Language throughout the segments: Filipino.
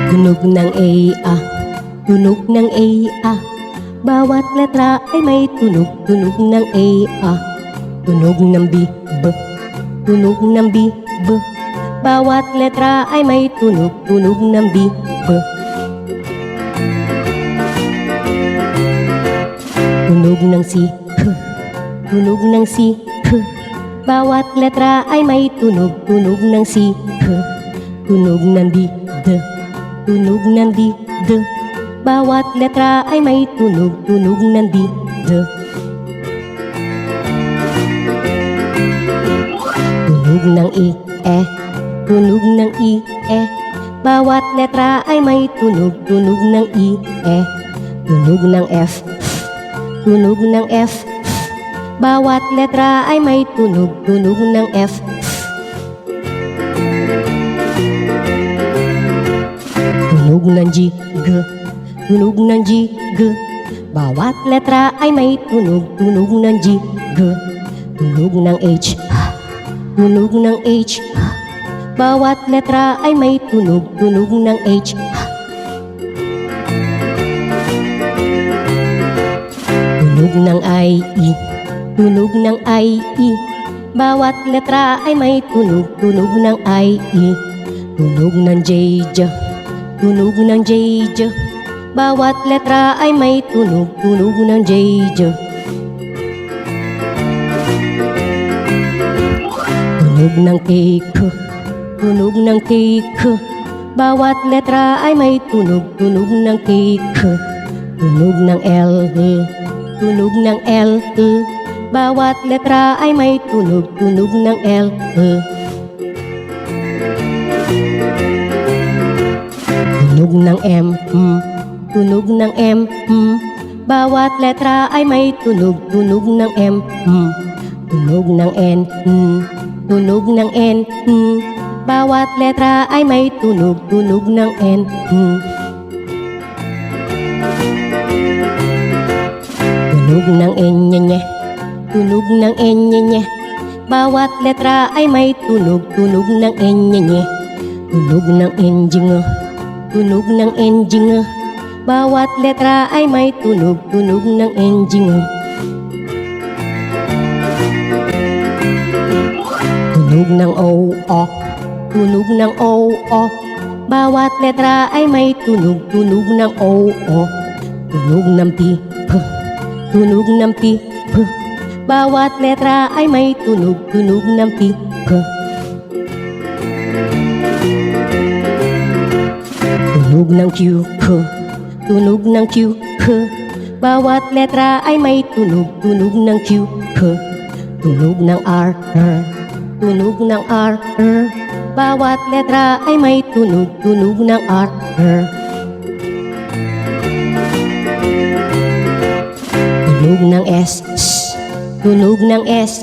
Tunog ng A, tunog ng A, bawat letra ay may tunog, tunog ng A, tunog ng B, tunog ng B, bawat letra ay may tunog, tunog ng B, tunog ng C, tunog ng C, bawat letra ay may tunog, tunog ng C, tunog ng D, tunog ng D, bawat letra ay may tunog, tunog ng D, tunog ng E, tunog ng E, bawat letra ay may tunog, tunog ng E, tunog ng F, tunog ng F, bawat letra ay may tunog, tunog ng F, tunog ng G, tunog ng G, bawat letra ay may tunog, tunog ng G, tunog ng H, tunog ng H, bawat letra ay may tunog, tunog ng H, tunog ng I, tunog ng I, bawat letra ay may tunog, tunog ng I, tunog ng J, tunog ng J, bawat letra ay may tunog, tunog ng J, tunog ng K, tunog ng K, bawat letra ay may tunog, tunog ng K, tunog ng L, tunog ng L, bawat letra ay may tunog, tunog ng L, tunog ng M, tunog ng M, bawat letra ay may tunog, tunog ng M, tunog ng N, tunog ng N, bawat letra ay may tunog, tunog ng N, tunog ng N, tunog ng N, bawat letra ay may tunog, tunog ng N, tunog ng N, tunog ng N, bawat letra ay may tunog, tunog ng N, tunog ng O, tunog ng O, bawat letra ay may tunog, tunog ng O, tunog ng P, tunog ng P, bawat letra ay may tunog, tunog ng P, tunog ng Q, tunog ng Q, bawat letra ay may tunog, tunog ng Q, tunog ng R, tunog ng R, bawat letra ay may tunog, tunog ng R, tunog ng S, tunog ng S,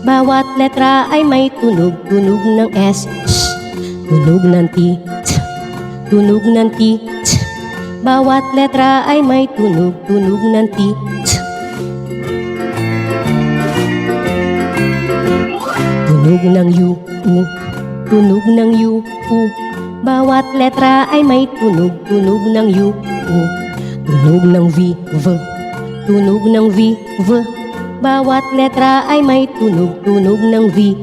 bawat letra ay may tunog, tunog ng S, tunog ng T, tunog ng T, bawat letra ay may tunog, tunog ng T, tunog ng U, tunog ng U, bawat letra ay may tunog, tunog ng U, tunog ng V, tunog ng V, bawat letra ay may tunog, tunog ng V,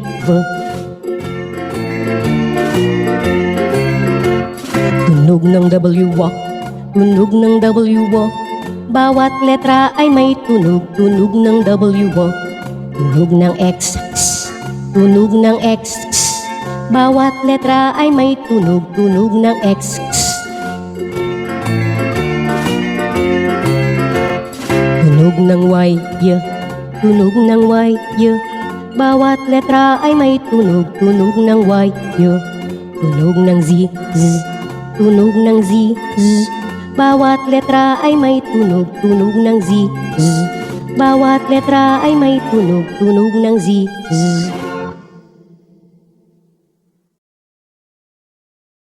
tunog ng W, tunog ng W, bawat letra ay may tunog, tunog ng W, tunog ng X, tunog ng X, bawat letra ay may tunog, tunog ng X, tunog ng Y, tunog ng Y, bawat letra ay may tunog, tunog ng Y, tunog ng Z, tunog ng Z, bawat letra ay may tunog, tunog ng Z, bawat letra ay may tunog, tunog ng Z.